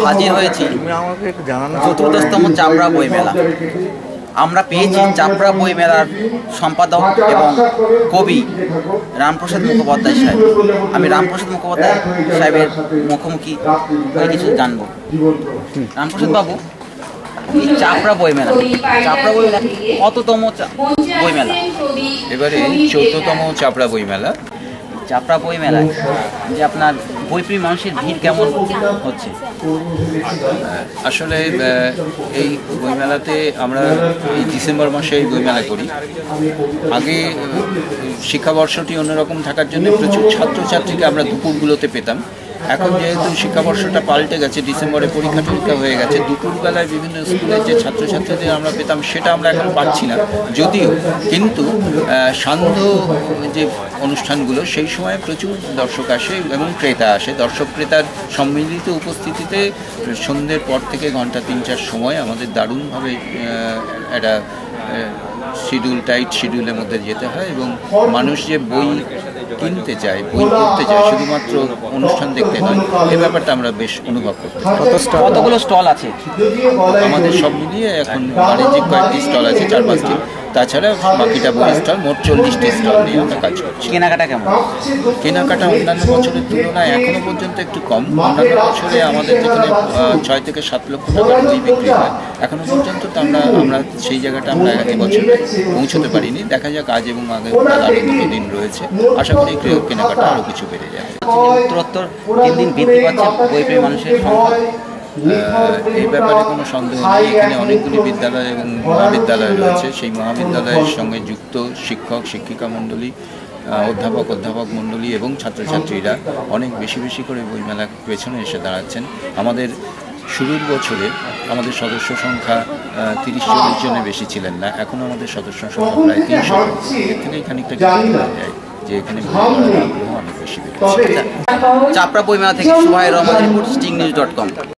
হাজির হয়েছি চতুর্দশতম চাপড়া বইমেলা। আমরা পেয়েছি চাপড়া বইমেলার সম্পাদক এবং কবি রামপ্রসাদ মুখোপাধ্যায় সাহেব। আমি রামপ্রসাদ মুখোপাধ্যায় সাহেবের মুখোমুখি হয়ে কিছু জানবো। রামপ্রসাদ বাবু, এই চাপড়া বইমেলা কততম বইমেলা? এবারে 14তম চাপড়া বইমেলা। চাপড়া বইমেলায় যে আপনার বইপ্রিয় মানুষের ভিড় কেমন হচ্ছে? আসলে এই বইমেলাতে আমরা এই ডিসেম্বর মাসে এই বইমেলা করি। আগে শিক্ষাবর্ষটি অন্যরকম থাকার জন্য প্রচুর ছাত্রছাত্রীকে আমরা দুপুরগুলোতে পেতাম। এখন যেহেতু শিক্ষাবর্ষটা পাল্টে গেছে, ডিসেম্বরে পরীক্ষা টরীক্ষা হয়ে গেছে, দুপুরবেলায় বিভিন্ন স্কুলের যে ছাত্রছাত্রীদের আমরা পেতাম সেটা আমরা এখন পাচ্ছি না যদিও, কিন্তু সান্ধ্য যে অনুষ্ঠানগুলো সেই সময় প্রচুর দর্শক আসে এবং ক্রেতা আসে। দর্শক ক্রেতার সম্মিলিত উপস্থিতিতে সন্ধ্যের পর থেকে ঘন্টা 3-4 সময় আমাদের দারুণভাবে একটা টাইট শিডিউলের মধ্যে যেতে হয় এবং মানুষ যে বই কিনতে চায়, বই পড়তে চায়, শুধুমাত্র অনুষ্ঠান দেখতে নয়, এই ব্যাপারটা আমরা বেশ অনুভব করতে পারি। কতগুলো স্টল আছে আমাদের? সব মিলিয়ে এখন বাণিজ্যিক কয়েকটি স্টল আছে, 4-5টি। তাছাড়া বাকিটা বই স্টল, মোট 40টি স্টল নিয়ে আমরা কাজ করছি। কেনাকাটা কেমন? কেনাকাটা অন্যান্য বছরের তুলনায় এখনো পর্যন্ত একটু কম। অন্যান্য বছরে আমাদের যেখানে 6 থেকে 7 লক্ষ টাকার বই বিক্রি হয়, এখনো পর্যন্ত তো আমরা সেই জায়গাটা আমরা এবছর পৌঁছতে পারিনি। দেখা যাক, আজ এবং আগে আরও 2 দিন রয়েছে, আশা করি কেনাকাটা আরও কিছু বেড়ে যাবে। উত্তরোত্তর দিন দিন বৃদ্ধি পাচ্ছে বইপ্রিয় মানুষের সংখ্যা। এই ব্যাপারে কোনো সন্দেহ নেই। এখানে অনেকগুলি বিদ্যালয় এবং মহাবিদ্যালয় রয়েছে। সেই মহাবিদ্যালয়ের সঙ্গে যুক্ত শিক্ষক শিক্ষিকা মণ্ডলী, অধ্যাপক মণ্ডলী এবং ছাত্রছাত্রীরা অনেক বেশি বেশি করে বইমেলার পেছনে এসে দাঁড়াচ্ছেন। আমাদের শুরুর বছরে আমাদের সদস্য সংখ্যা 30-40 জনের বেশি ছিলেন না, এখন আমাদের সদস্য সংখ্যা প্রায় 300। এর থেকে খানিকটা বোঝা যায় যে এখানে অনেক বেশি বেড়েছে। চাপড়া বইমেলা থেকে সোহাই রহমান রিপোর্ট, stingnews.com।